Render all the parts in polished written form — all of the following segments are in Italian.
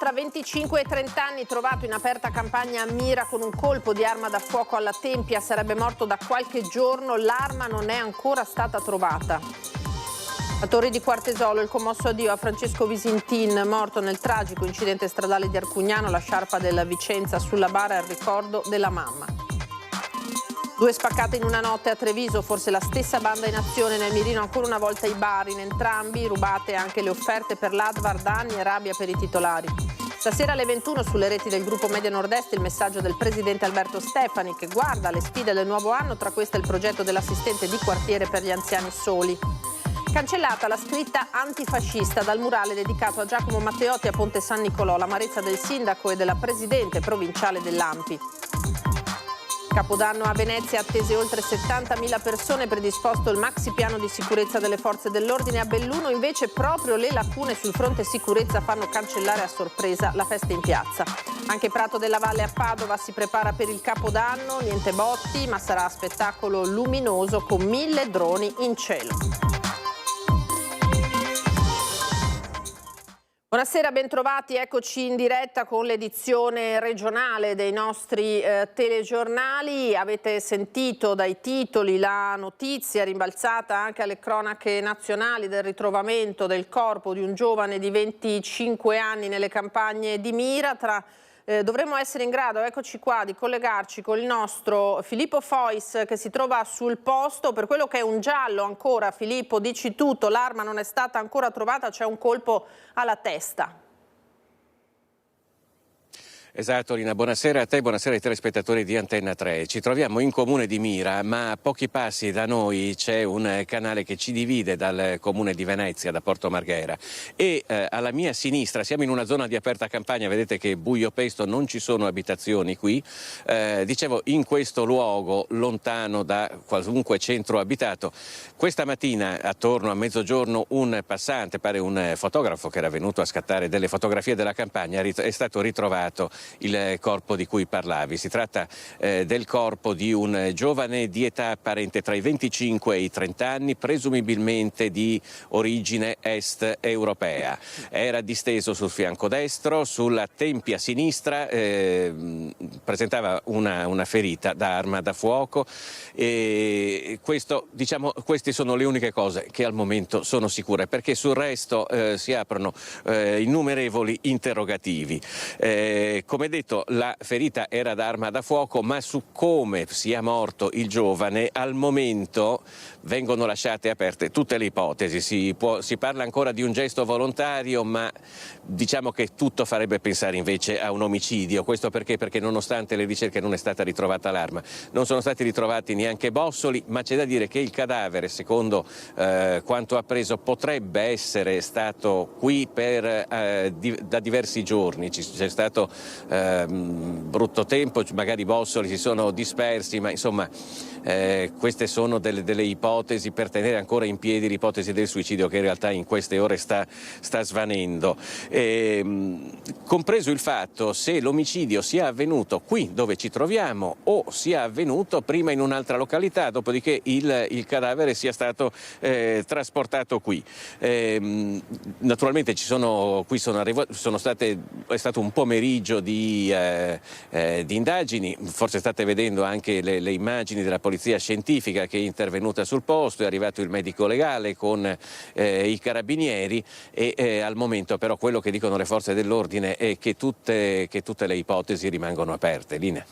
tra 25 e 30 anni, trovato in aperta campagna a Mira con un colpo di arma da fuoco alla tempia, sarebbe morto da qualche giorno, l'arma non è ancora stata trovata. A Torri di Quartesolo il commosso addio a Francesco Visintin, morto nel tragico incidente stradale di Arcugnano, la sciarpa della Vicenza sulla bara al ricordo della mamma. 2 spaccate in una notte a Treviso, forse la stessa banda in azione, nel mirino ancora una volta i bar, in entrambi rubate anche le offerte per l'Advar, danni e rabbia per i titolari. Stasera alle 21 sulle reti del gruppo Media Nord-Est il messaggio del presidente Alberto Stefani che guarda le sfide del nuovo anno, tra queste il progetto dell'assistente di quartiere per gli anziani soli. Cancellata la scritta antifascista dal murale dedicato a Giacomo Matteotti a Ponte San Nicolò, l'amarezza del sindaco e della presidente provinciale dell'ANPI. Capodanno a Venezia, attese oltre 70.000 persone, predisposto il maxi piano di sicurezza delle forze dell'ordine. A Belluno invece proprio le lacune sul fronte sicurezza fanno cancellare a sorpresa la festa in piazza. Anche Prato della Valle a Padova si prepara per il Capodanno, niente botti ma sarà spettacolo luminoso con 1000 droni in cielo. Buonasera, bentrovati, eccoci in diretta con l'edizione regionale dei nostri telegiornali. Avete sentito dai titoli la notizia rimbalzata anche alle cronache nazionali del ritrovamento del corpo di un giovane di 25 anni nelle campagne di Mira. Dovremmo essere in grado, eccoci qua, di collegarci con il nostro Filippo Fois che si trova sul posto. Per quello che è un giallo ancora, Filippo, dici tutto, l'arma non è stata ancora trovata, c'è un colpo alla testa. Esatto, Lina, buonasera a te, buonasera ai telespettatori di Antenna 3. Ci troviamo in comune di Mira, ma a pochi passi da noi c'è un canale che ci divide dal comune di Venezia, da Porto Marghera. E alla mia sinistra siamo in una zona di aperta campagna, vedete che buio pesto, non ci sono abitazioni qui. Dicevo, in questo luogo, lontano da qualunque centro abitato, questa mattina attorno a mezzogiorno un passante, pare un fotografo che era venuto a scattare delle fotografie della campagna, è stato ritrovato il corpo di cui parlavi. Si tratta del corpo di un giovane di età apparente tra i 25 e i 30 anni, presumibilmente di origine est europea. Era disteso sul fianco destro, sulla tempia sinistra, presentava una ferita da arma da fuoco. E queste sono le uniche cose che al momento sono sicure, perché sul resto si aprono innumerevoli interrogativi. Come detto, la ferita era d'arma da fuoco, ma su come sia morto il giovane al momento vengono lasciate aperte tutte le ipotesi. Si parla ancora di un gesto volontario, ma diciamo che tutto farebbe pensare invece a un omicidio. Questo perché? Perché nonostante le ricerche non è stata ritrovata l'arma, non sono stati ritrovati neanche bossoli, ma c'è da dire che il cadavere, secondo quanto appreso, potrebbe essere stato qui da diversi giorni. C'è stato brutto tempo, magari i bossoli si sono dispersi, ma insomma queste sono delle ipotesi per tenere ancora in piedi l'ipotesi del suicidio, che in realtà in queste ore sta svanendo. Compreso il fatto se l'omicidio sia avvenuto qui dove ci troviamo o sia avvenuto prima in un'altra località, dopodiché il cadavere sia stato trasportato qui. Naturalmente è stato un pomeriggio di indagini, forse state vedendo anche le immagini della polizia scientifica che è intervenuta sul posto, è arrivato il medico legale con i carabinieri e al momento però quello che dicono le forze dell'ordine è che tutte le ipotesi rimangono aperte. Linea.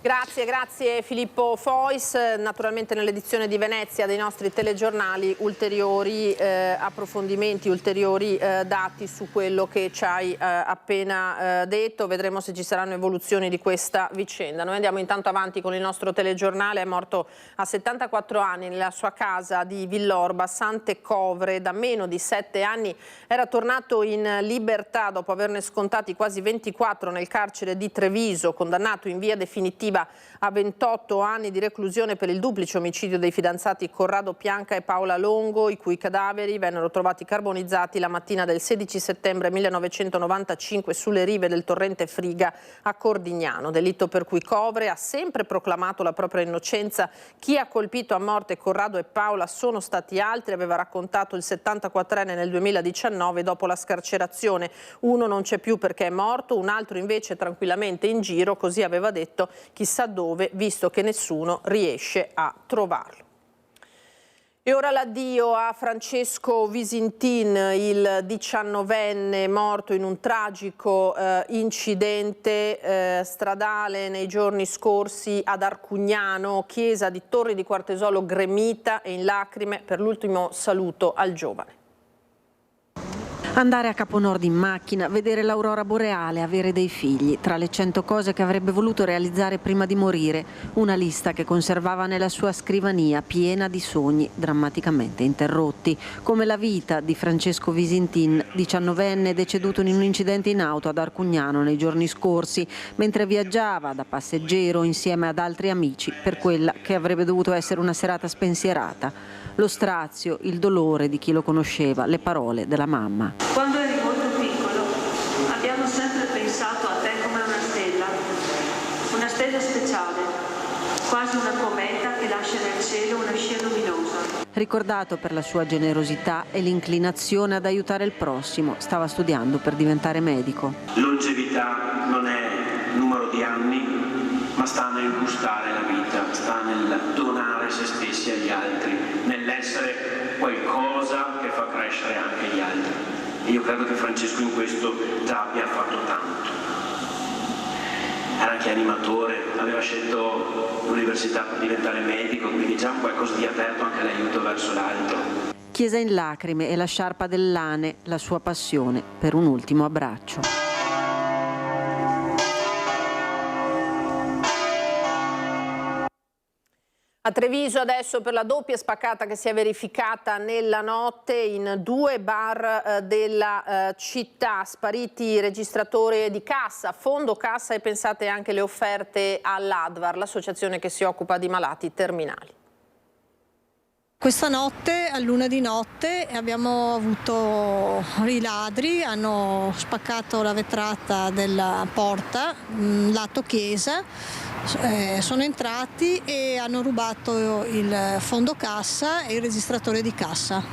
Grazie Filippo Fois. Naturalmente nell'edizione di Venezia dei nostri telegiornali ulteriori approfondimenti, ulteriori dati su quello che ci hai appena detto. Vedremo se ci saranno evoluzioni di questa vicenda. Noi andiamo intanto avanti con il nostro telegiornale. È morto a 74 anni nella sua casa di Villorba, Sante Covre. Da meno di 7 anni era tornato in libertà dopo averne scontati quasi 24 nel carcere di Treviso, condannato in via definitiva definitiva a 28 anni di reclusione per il duplice omicidio dei fidanzati Corrado Pianca e Paola Longo, i cui cadaveri vennero trovati carbonizzati la mattina del 16 settembre 1995 sulle rive del torrente Friga a Cordignano. Delitto per cui Covre ha sempre proclamato la propria innocenza. Chi ha colpito a morte Corrado e Paola sono stati altri, aveva raccontato il 74enne nel 2019 dopo la scarcerazione. Uno non c'è più perché è morto, un altro invece è tranquillamente in giro, così aveva detto, chissà dove, visto che nessuno riesce a trovarlo. E ora l'addio a Francesco Visintin, il 19enne morto in un tragico incidente stradale nei giorni scorsi ad Arcugnano, chiesa di Torri di Quartesolo gremita e in lacrime per l'ultimo saluto al giovane. Andare a Caponord in macchina, vedere l'aurora boreale, avere dei figli, tra le 100 cose che avrebbe voluto realizzare prima di morire, una lista che conservava nella sua scrivania piena di sogni drammaticamente interrotti, come la vita di Francesco Visintin, 19enne deceduto in un incidente in auto ad Arcugnano nei giorni scorsi, mentre viaggiava da passeggero insieme ad altri amici per quella che avrebbe dovuto essere una serata spensierata. Lo strazio, il dolore di chi lo conosceva, le parole della mamma. Quando eri molto piccolo abbiamo sempre pensato a te come una stella speciale, quasi una cometa che lascia nel cielo una scia luminosa. Ricordato per la sua generosità e l'inclinazione ad aiutare il prossimo, stava studiando per diventare medico. Longevità non è numero di anni, ma sta nel gustare la vita, sta nel donare se stessi agli altri, nell'essere qualcosa che fa crescere anche gli altri. E io credo che Francesco in questo già abbia fatto tanto. Era anche animatore, aveva scelto l'università per diventare medico, quindi già qualcosa di aperto anche all'aiuto verso l'altro. Chiesa in lacrime e la sciarpa dell'Ane, la sua passione per un ultimo abbraccio. A Treviso adesso per la doppia spaccata che si è verificata nella notte in 2 bar della città, spariti registratori di cassa, fondo cassa e pensate anche le offerte all'Advar, l'associazione che si occupa di malati terminali. Questa notte, a luna di notte, abbiamo avuto i ladri, hanno spaccato la vetrata della porta, lato chiesa, sono entrati e hanno rubato il fondo cassa e il registratore di cassa.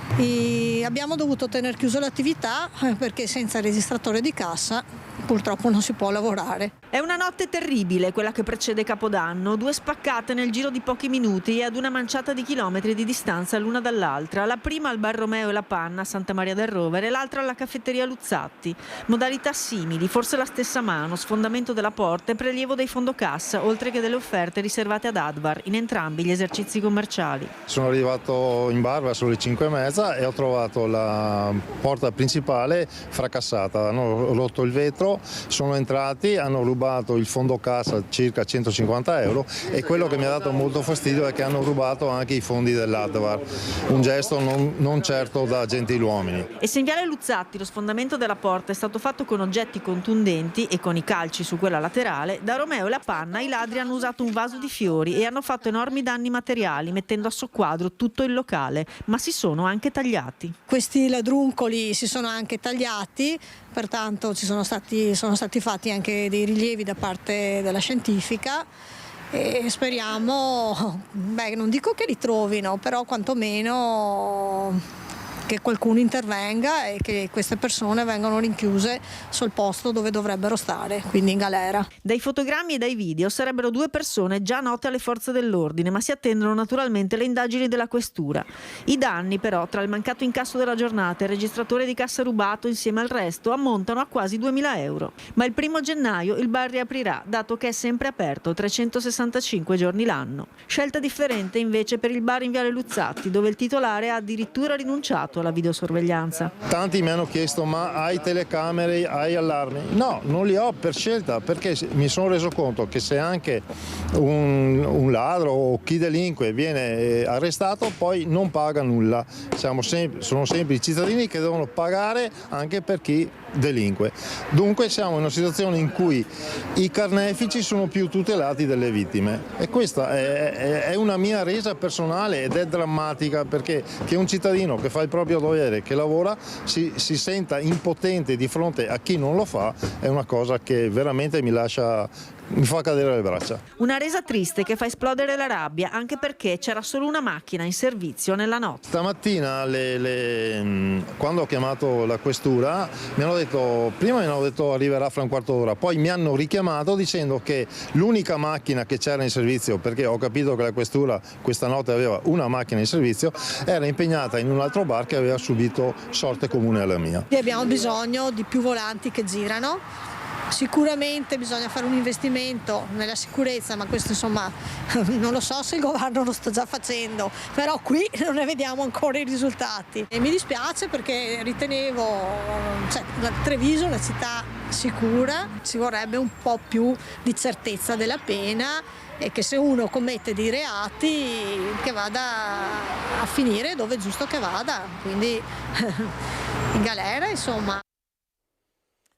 Abbiamo dovuto tenere chiuso l'attività perché senza il registratore di cassa purtroppo non si può lavorare. È una notte terribile quella che precede Capodanno, 2 spaccate nel giro di pochi minuti e ad una manciata di chilometri di distanza l'una dall'altra. La prima al bar Romeo e la Panna a Santa Maria del Rovere e l'altra alla caffetteria Luzzatti. Modalità simili, forse la stessa mano, sfondamento della porta e prelievo dei fondocassa, oltre che delle offerte riservate ad Advar in entrambi gli esercizi commerciali. Sono arrivato in bar verso le 5:30 e ho trovato la porta principale fracassata. Hanno rotto il vetro, sono entrati, hanno rubato il fondo cassa circa 150 euro e quello che mi ha dato molto fastidio è che hanno rubato anche i fondi dell'Advar, un gesto non certo da gentiluomini. E se in viale Luzzatti lo sfondamento della porta è stato fatto con oggetti contundenti e con i calci su quella laterale, da Romeo e la Panna i ladri hanno usato un vaso di fiori e hanno fatto enormi danni materiali mettendo a soqquadro tutto il locale, ma si sono anche tagliati. Questi ladruncoli si sono anche tagliati, pertanto sono stati fatti anche dei rilievi da parte della scientifica e speriamo, non dico che li trovino, però quantomeno che qualcuno intervenga e che queste persone vengano rinchiuse sul posto dove dovrebbero stare, quindi in galera. Dai fotogrammi e dai video sarebbero 2 persone già note alle forze dell'ordine, ma si attendono naturalmente le indagini della questura. I danni però, tra il mancato incasso della giornata e il registratore di cassa rubato insieme al resto, ammontano a quasi 2.000 euro. Ma il 1° gennaio il bar riaprirà, dato che è sempre aperto 365 giorni l'anno. Scelta differente invece per il bar in viale Luzzatti, dove il titolare ha addirittura rinunciato attivato la videosorveglianza. Tanti mi hanno chiesto: ma hai telecamere, hai allarmi? No, non li ho per scelta, perché mi sono reso conto che se anche un ladro o chi delinque viene arrestato poi non paga nulla. Sono sempre i cittadini che devono pagare anche per chi delinque. Dunque siamo in una situazione in cui i carnefici sono più tutelati delle vittime, e questa è una mia resa personale ed è drammatica, perché che un cittadino che fa il proprio dovere, che lavora, si senta impotente di fronte a chi non lo fa, è una cosa che veramente mi fa cadere le braccia. Una resa triste che fa esplodere la rabbia, anche perché c'era solo una macchina in servizio nella notte. Stamattina quando ho chiamato la questura prima mi hanno detto arriverà fra un quarto d'ora, poi mi hanno richiamato dicendo che l'unica macchina che c'era in servizio, perché ho capito che la questura questa notte aveva una macchina in servizio, era impegnata in un altro bar che aveva subito sorte comune alla mia. Abbiamo bisogno di più volanti che girano. Sicuramente bisogna fare un investimento nella sicurezza, ma questo insomma non lo so se il governo lo sta già facendo, però qui non ne vediamo ancora i risultati. E mi dispiace perché ritenevo Treviso una città sicura, ci vorrebbe un po' più di certezza della pena e che se uno commette dei reati che vada a finire dove è giusto che vada, quindi in galera insomma.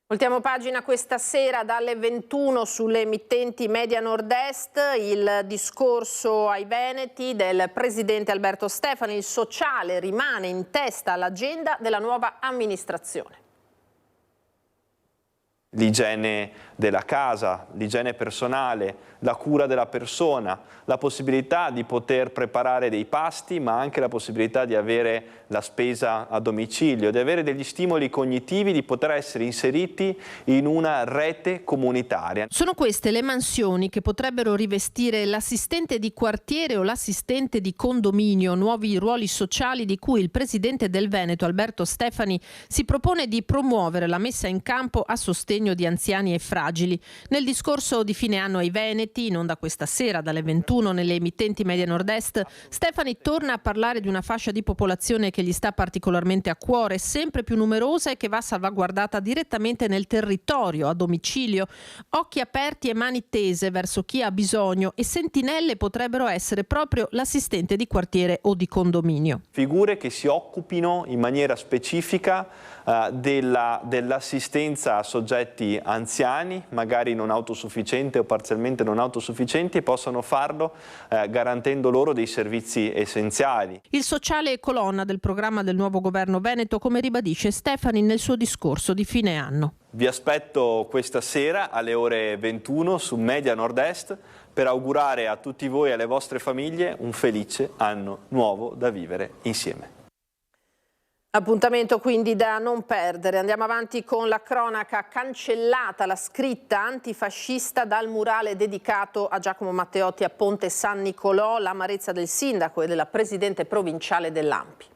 Voltiamo pagina questa sera dalle 21 sulle emittenti Media Nord-Est, il discorso ai Veneti del presidente Alberto Stefani. Il sociale rimane in testa all'agenda della nuova amministrazione. L'igiene della casa, l'igiene personale, la cura della persona, la possibilità di poter preparare dei pasti, ma anche la possibilità di avere la spesa a domicilio, di avere degli stimoli cognitivi, di poter essere inseriti in una rete comunitaria. Sono queste le mansioni che potrebbero rivestire l'assistente di quartiere o l'assistente di condominio, nuovi ruoli sociali di cui il presidente del Veneto, Alberto Stefani, si propone di promuovere la messa in campo a sostegno di anziani e fragili. Nel discorso di fine anno ai Veneti, in onda questa sera dalle 21 nelle emittenti Media Nord-Est, Stefani torna a parlare di una fascia di popolazione che gli sta particolarmente a cuore, sempre più numerosa e che va salvaguardata direttamente nel territorio, a domicilio. Occhi aperti e mani tese verso chi ha bisogno, e sentinelle potrebbero essere proprio l'assistente di quartiere o di condominio. Figure che si occupino in maniera specifica dell'assistenza a soggetti anziani, magari non autosufficienti o parzialmente non autosufficienti, e possano farlo garantendo loro dei servizi essenziali. Il sociale è colonna del programma del nuovo governo veneto, come ribadisce Stefani nel suo discorso di fine anno. Vi aspetto questa sera alle ore 21 su Media Nord-Est per augurare a tutti voi e alle vostre famiglie un felice anno nuovo da vivere insieme. Appuntamento quindi da non perdere. Andiamo avanti con la cronaca. Cancellata la scritta antifascista dal murale dedicato a Giacomo Matteotti a Ponte San Nicolò, l'amarezza del sindaco e della presidente provinciale dell'ANPI.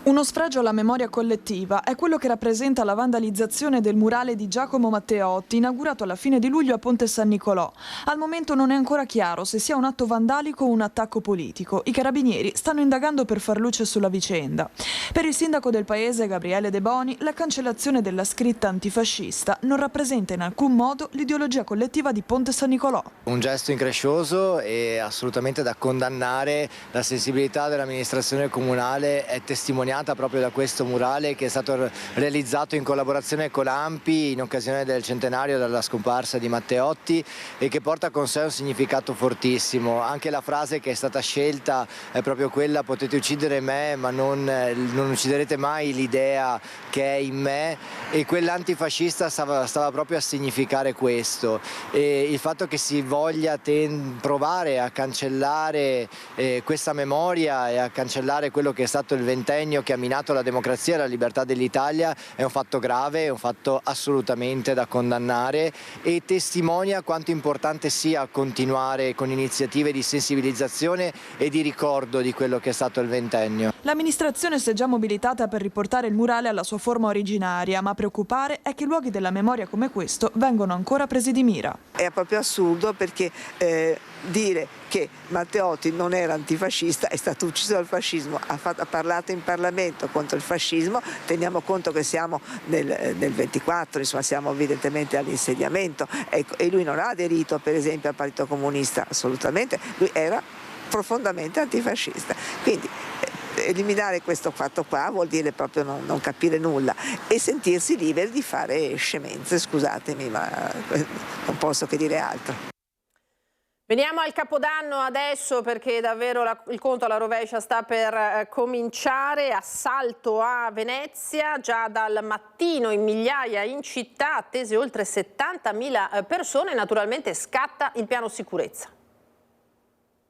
Uno sfregio alla memoria collettiva è quello che rappresenta la vandalizzazione del murale di Giacomo Matteotti, inaugurato alla fine di luglio a Ponte San Nicolò. Al momento non è ancora chiaro se sia un atto vandalico o un attacco politico. I carabinieri stanno indagando per far luce sulla vicenda. Per il sindaco del paese, Gabriele De Boni, la cancellazione della scritta antifascista non rappresenta in alcun modo l'ideologia collettiva di Ponte San Nicolò. Un gesto increscioso e assolutamente da condannare. La sensibilità dell'amministrazione comunale è testimoniata proprio da questo murale che è stato realizzato in collaborazione con l'ANPI in occasione del centenario della scomparsa di Matteotti e che porta con sé un significato fortissimo. Anche la frase che è stata scelta è proprio quella: potete uccidere me ma non ucciderete mai l'idea che è in me, e quell'antifascista stava proprio a significare questo. E il fatto che si voglia provare a cancellare questa memoria e a cancellare quello che è stato il ventennio che ha minato la democrazia e la libertà dell'Italia è un fatto grave, è un fatto assolutamente da condannare e testimonia quanto importante sia continuare con iniziative di sensibilizzazione e di ricordo di quello che è stato il ventennio. L'amministrazione si è già mobilitata per riportare il murale alla sua forma originaria, ma a preoccupare è che luoghi della memoria come questo vengono ancora presi di mira. È proprio assurdo perché dire che Matteotti non era antifascista, è stato ucciso dal fascismo, ha parlato in Parlamento contro il fascismo, teniamo conto che siamo nel 24, insomma siamo evidentemente all'insediamento, e lui non ha aderito per esempio al Partito Comunista, assolutamente, lui era profondamente antifascista. Quindi eliminare questo fatto qua vuol dire proprio non capire nulla e sentirsi liberi di fare scemenze, scusatemi, ma non posso che dire altro. Veniamo al Capodanno adesso, perché davvero il conto alla rovescia sta per cominciare. Assalto a Venezia, già dal mattino in migliaia in città, attese oltre 70.000 persone, naturalmente scatta il piano sicurezza.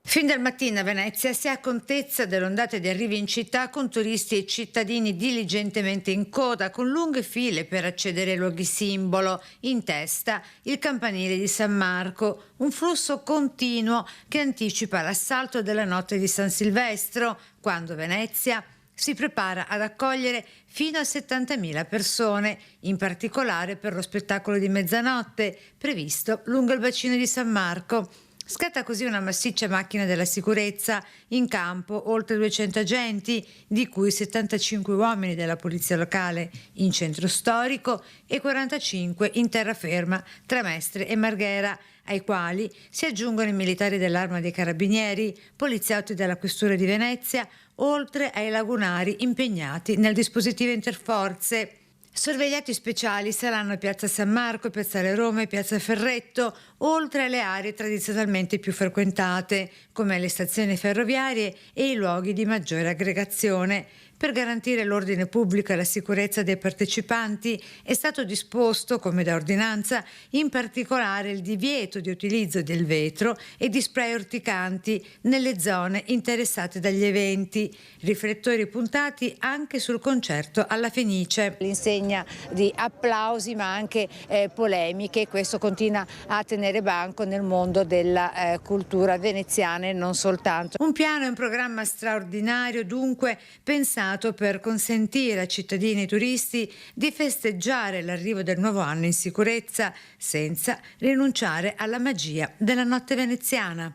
Fin dal mattino a Venezia si ha contezza dell'ondata di arrivi in città, con turisti e cittadini diligentemente in coda, con lunghe file per accedere ai luoghi simbolo. In testa il campanile di San Marco, un flusso continuo che anticipa l'assalto della notte di San Silvestro, quando Venezia si prepara ad accogliere fino a 70.000 persone, in particolare per lo spettacolo di mezzanotte previsto lungo il bacino di San Marco. Scatta così una massiccia macchina della sicurezza, in campo oltre 200 agenti, di cui 75 uomini della polizia locale in centro storico e 45 in terraferma tra Mestre e Marghera, ai quali si aggiungono i militari dell'Arma dei Carabinieri, poliziotti della Questura di Venezia, oltre ai lagunari impegnati nel dispositivo interforze. Sorvegliati speciali saranno Piazza San Marco, Piazzale Roma e Piazza Ferretto, oltre alle aree tradizionalmente più frequentate, come le stazioni ferroviarie e i luoghi di maggiore aggregazione. Per garantire l'ordine pubblico e la sicurezza dei partecipanti è stato disposto, come da ordinanza, in particolare il divieto di utilizzo del vetro e di spray urticanti nelle zone interessate dagli eventi. Riflettori puntati anche sul concerto alla Fenice. L'insegna di applausi ma anche polemiche, questo continua a tenere banco nel mondo della cultura veneziana e non soltanto. Un piano e un programma straordinario, dunque, pensato per consentire a cittadini e turisti di festeggiare l'arrivo del nuovo anno in sicurezza, senza rinunciare alla magia della notte veneziana.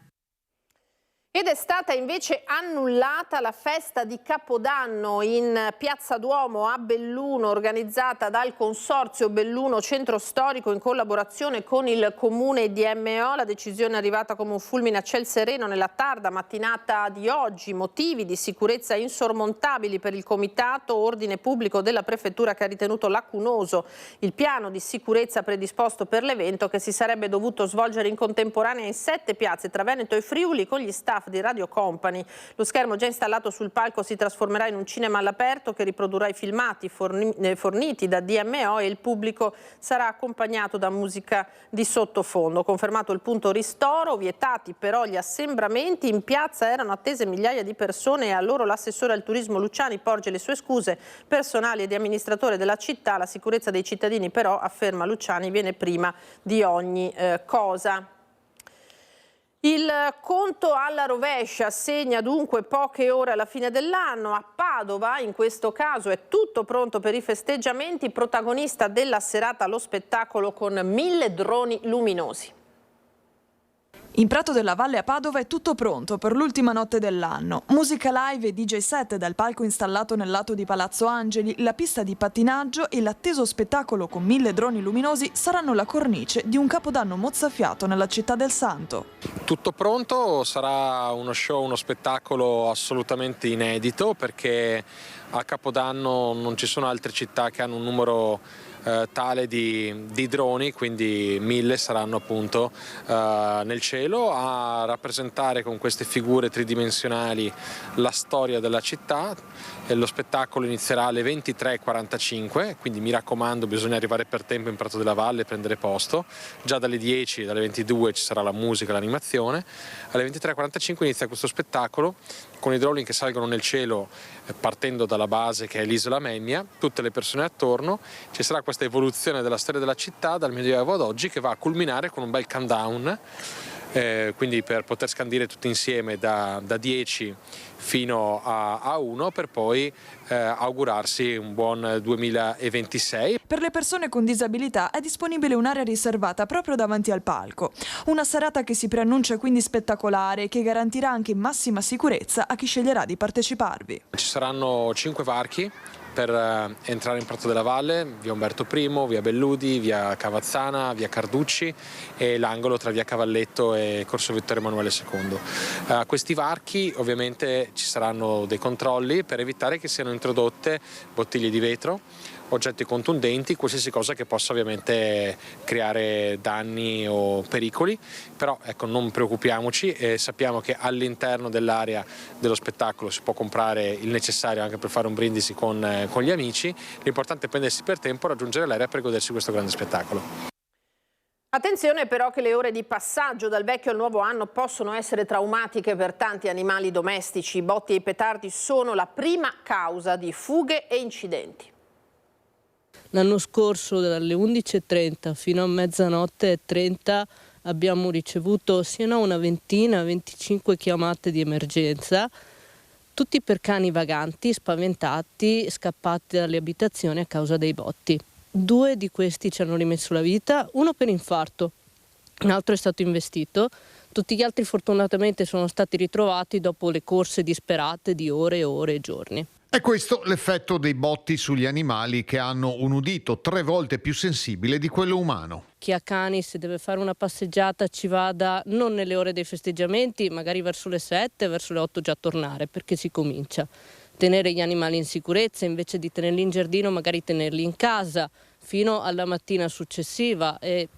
Ed è stata invece annullata la festa di Capodanno in Piazza Duomo a Belluno, organizzata dal Consorzio Belluno Centro Storico in collaborazione con il Comune DMO. La decisione è arrivata come un fulmine a ciel sereno nella tarda mattinata di oggi. Motivi di sicurezza insormontabili per il Comitato Ordine Pubblico della Prefettura, che ha ritenuto lacunoso il piano di sicurezza predisposto per l'evento, che si sarebbe dovuto svolgere in contemporanea in 7 piazze tra Veneto e Friuli con gli staff di Radio Company. Lo schermo già installato sul palco si trasformerà in un cinema all'aperto che riprodurrà i filmati forniti da DMO, e il pubblico sarà accompagnato da musica di sottofondo. Confermato il punto ristoro, vietati però gli assembramenti. In piazza erano attese migliaia di persone e a loro l'assessore al turismo Luciani porge le sue scuse personali e di amministratore della città. La sicurezza dei cittadini però, afferma Luciani, viene prima di ogni cosa. Il conto alla rovescia segna dunque poche ore alla fine dell'anno. A Padova, in questo caso, è tutto pronto per i festeggiamenti. Protagonista della serata lo spettacolo con 1000 droni luminosi. In Prato della Valle a Padova è tutto pronto per l'ultima notte dell'anno. Musica live e DJ set dal palco installato nel lato di Palazzo Angeli, la pista di pattinaggio e l'atteso spettacolo con 1000 droni luminosi saranno la cornice di un capodanno mozzafiato nella città del Santo. Tutto pronto, sarà uno show, uno spettacolo assolutamente inedito, perché a Capodanno non ci sono altre città che hanno un numero tale di droni, quindi 1000 saranno appunto nel cielo a rappresentare con queste figure tridimensionali la storia della città. E lo spettacolo inizierà alle 23:45, quindi mi raccomando, bisogna arrivare per tempo in Prato della Valle e prendere posto. Già dalle 10, dalle 22 ci sarà la musica, l'animazione. Alle 23:45 inizia questo spettacolo con i droni che salgono nel cielo partendo dalla base che è l'isola Memmia, tutte le persone attorno. Ci sarà questa evoluzione della storia della città dal Medioevo ad oggi, che va a culminare con un bel countdown quindi per poter scandire tutti insieme da 10 fino a 1 per poi augurarsi un buon 2026. Per le persone con disabilità è disponibile un'area riservata proprio davanti al palco. Una serata che si preannuncia quindi spettacolare e che garantirà anche massima sicurezza a chi sceglierà di parteciparvi. Ci saranno 5 varchi per entrare in Prato della Valle, via Umberto I, via Belludi, via Cavazzana, via Carducci e l'angolo tra via Cavalletto e Corso Vittorio Emanuele II. A questi varchi ovviamente ci saranno dei controlli per evitare che siano introdotte bottiglie di vetro, oggetti contundenti, qualsiasi cosa che possa ovviamente creare danni o pericoli, però ecco, non preoccupiamoci, sappiamo che all'interno dell'area dello spettacolo si può comprare il necessario anche per fare un brindisi con gli amici, l'importante è prendersi per tempo, raggiungere l'area per godersi questo grande spettacolo. Attenzione però che le ore di passaggio dal vecchio al nuovo anno possono essere traumatiche per tanti animali domestici. I botti e i petardi sono la prima causa di fughe e incidenti. L'anno scorso dalle 11:30 fino a 00:30 abbiamo ricevuto una ventina, 25 chiamate di emergenza, tutti per cani vaganti, spaventati, scappati dalle abitazioni a causa dei botti. 2 di questi ci hanno rimesso la vita, uno per infarto, un altro è stato investito. Tutti gli altri fortunatamente sono stati ritrovati dopo le corse disperate di ore e ore e giorni. È questo l'effetto dei botti sugli animali che hanno un udito 3 volte più sensibile di quello umano. Chi ha cani, se deve fare una passeggiata, ci vada non nelle ore dei festeggiamenti, magari verso le 7, verso le 8 già tornare, perché si comincia. Tenere gli animali in sicurezza, invece di tenerli in giardino, magari tenerli in casa fino alla mattina successiva e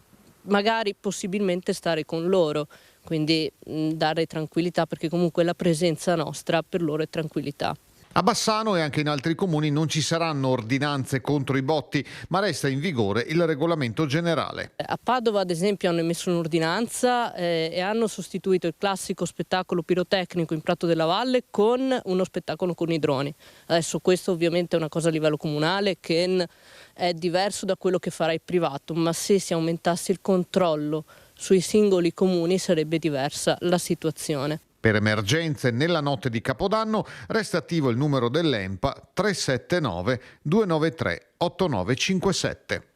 magari possibilmente stare con loro. Quindi dare tranquillità, perché comunque la presenza nostra per loro è tranquillità. A Bassano e anche in altri comuni non ci saranno ordinanze contro i botti, ma resta in vigore il regolamento generale. A Padova, ad esempio, hanno emesso un'ordinanza e hanno sostituito il classico spettacolo pirotecnico in Prato della Valle con uno spettacolo con i droni. Adesso questo ovviamente è una cosa a livello comunale che è diverso da quello che farà il privato, ma se si aumentasse il controllo sui singoli comuni sarebbe diversa la situazione. Per emergenze nella notte di Capodanno resta attivo il numero dell'ENPA 379 293 8957.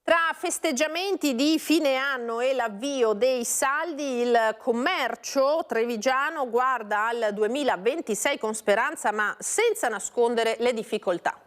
Tra festeggiamenti di fine anno e l'avvio dei saldi, il commercio trevigiano guarda al 2026 con speranza, ma senza nascondere le difficoltà.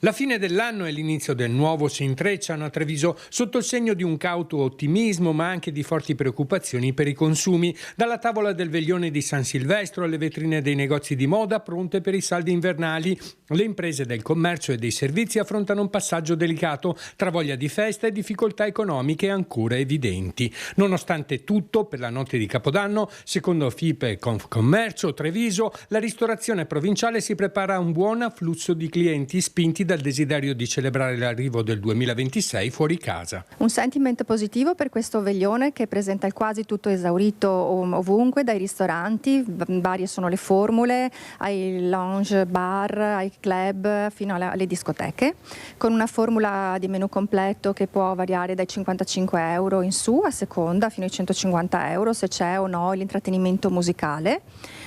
La fine dell'anno e l'inizio del nuovo si intrecciano a Treviso sotto il segno di un cauto ottimismo, ma anche di forti preoccupazioni per i consumi. Dalla tavola del veglione di San Silvestro alle vetrine dei negozi di moda pronte per i saldi invernali, le imprese del commercio e dei servizi affrontano un passaggio delicato tra voglia di festa e difficoltà economiche ancora evidenti. Nonostante tutto, per la notte di Capodanno, secondo FIPE Confcommercio Treviso, la ristorazione provinciale si prepara a un buon afflusso di clienti spinti dal desiderio di celebrare l'arrivo del 2026 fuori casa. Un sentimento positivo per questo veglione che presenta il quasi tutto esaurito ovunque, dai ristoranti, varie sono le formule, ai lounge bar, ai club fino alle discoteche, con una formula di menù completo che può variare dai 55 euro in su a seconda fino ai 150 euro se c'è o no l'intrattenimento musicale.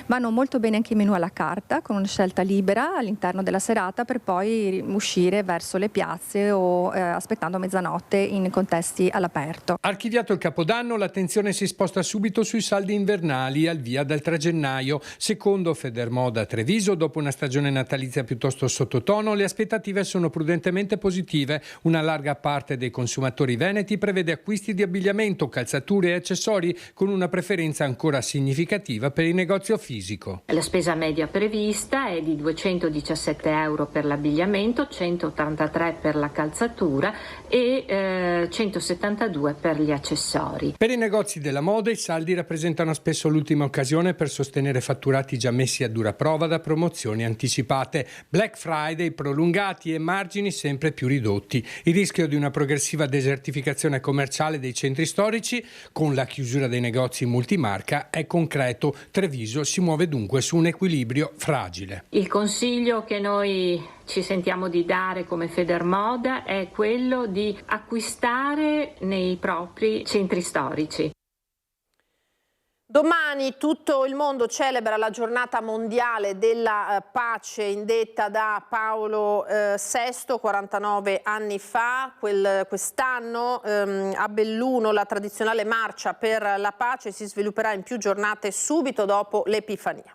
Vanno molto bene anche i menù alla carta con una scelta libera all'interno della serata per poi uscire verso le piazze o aspettando mezzanotte in contesti all'aperto. Archiviato il Capodanno, l'attenzione si sposta subito sui saldi invernali al via dal 3 gennaio. Secondo Federmoda Treviso, dopo una stagione natalizia piuttosto sottotono, le aspettative sono prudentemente positive. Una larga parte dei consumatori veneti prevede acquisti di abbigliamento, calzature e accessori con una preferenza ancora significativa per il negozio fisico. La spesa media prevista è di 217 euro per l'abbigliamento, 183 per la calzatura e 172 per gli accessori. Per i negozi della moda i saldi rappresentano spesso l'ultima occasione per sostenere fatturati già messi a dura prova da promozioni anticipate, Black Friday prolungati e margini sempre più ridotti. Il rischio di una progressiva desertificazione commerciale dei centri storici con la chiusura dei negozi multimarca è concreto. Treviso si muove muove dunque su un equilibrio fragile. Il consiglio che noi ci sentiamo di dare come Federmoda è quello di acquistare nei propri centri storici. Domani tutto il mondo celebra la giornata mondiale della pace indetta da Paolo VI 49 anni fa. Quest'anno a Belluno la tradizionale marcia per la pace si svilupperà in più giornate subito dopo l'Epifania.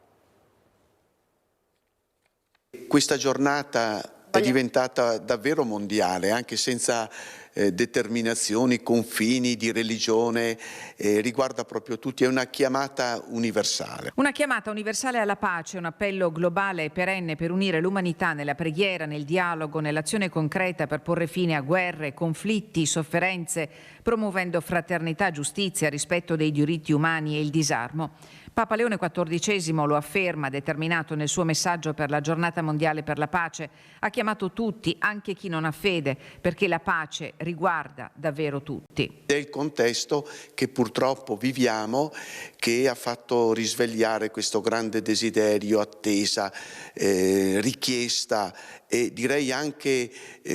Questa giornata è diventata davvero mondiale, anche senza determinazioni, confini di religione, riguarda proprio tutti, è una chiamata universale. Una chiamata universale alla pace, un appello globale e perenne per unire l'umanità nella preghiera, nel dialogo, nell'azione concreta per porre fine a guerre, conflitti, sofferenze, promuovendo fraternità, giustizia, rispetto dei diritti umani e il disarmo. Papa Leone XIV lo afferma, determinato nel suo messaggio per la giornata mondiale per la pace. Ha chiamato tutti, anche chi non ha fede, perché la pace riguarda davvero tutti. È il contesto che purtroppo viviamo che ha fatto risvegliare questo grande desiderio, attesa, richiesta e direi anche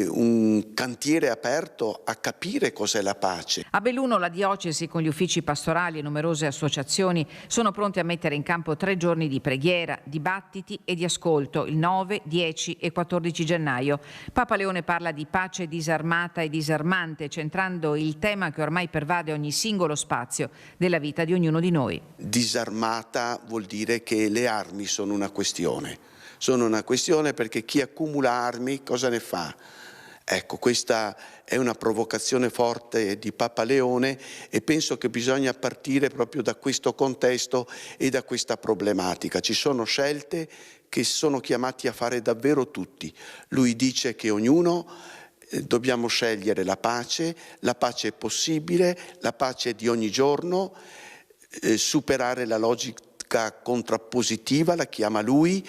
un cantiere aperto a capire cos'è la pace. A Belluno la diocesi con gli uffici pastorali e numerose associazioni sono pronti a mettere in campo 3 giorni di preghiera, dibattiti e di ascolto il 9, 10 e 14 gennaio. Papa Leone parla di pace disarmata e disarmante, centrando il tema che ormai pervade ogni singolo spazio della vita di ognuno di noi. Disarmata vuol dire che le armi sono una questione. Sono una questione perché chi accumula armi cosa ne fa? Ecco, questa è una provocazione forte di Papa Leone e penso che bisogna partire proprio da questo contesto e da questa problematica. Ci sono scelte che sono chiamati a fare davvero tutti. Lui dice che ognuno dobbiamo scegliere la pace è possibile, la pace è di ogni giorno, superare la logica contrappositiva, la chiama lui,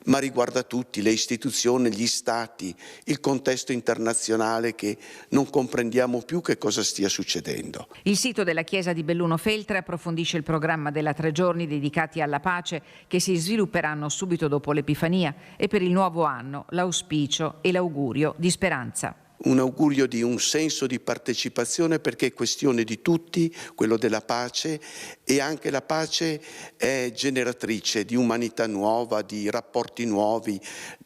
ma riguarda tutti, le istituzioni, gli stati, il contesto internazionale che non comprendiamo più che cosa stia succedendo. Il sito della chiesa di Belluno Feltre approfondisce il programma della 3 giorni dedicati alla pace che si svilupperanno subito dopo l'Epifania e per il nuovo anno l'auspicio e l'augurio di speranza. Un augurio di un senso di partecipazione perché è questione di tutti, quello della pace, e anche la pace è generatrice di umanità nuova, di rapporti nuovi,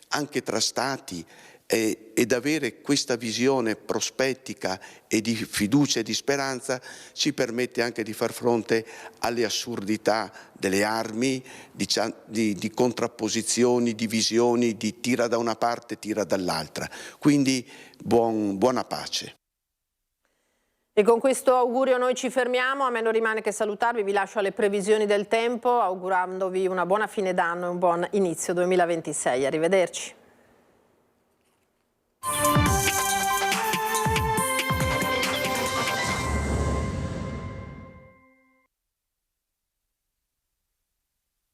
anche tra stati, ed avere questa visione prospettica e di fiducia e di speranza ci permette anche di far fronte alle assurdità delle armi, di contrapposizioni, di visioni, di tira da una parte, tira dall'altra. Quindi buona pace. E con questo augurio noi ci fermiamo, a me non rimane che salutarvi, vi lascio alle previsioni del tempo augurandovi una buona fine d'anno e un buon inizio 2026. Arrivederci.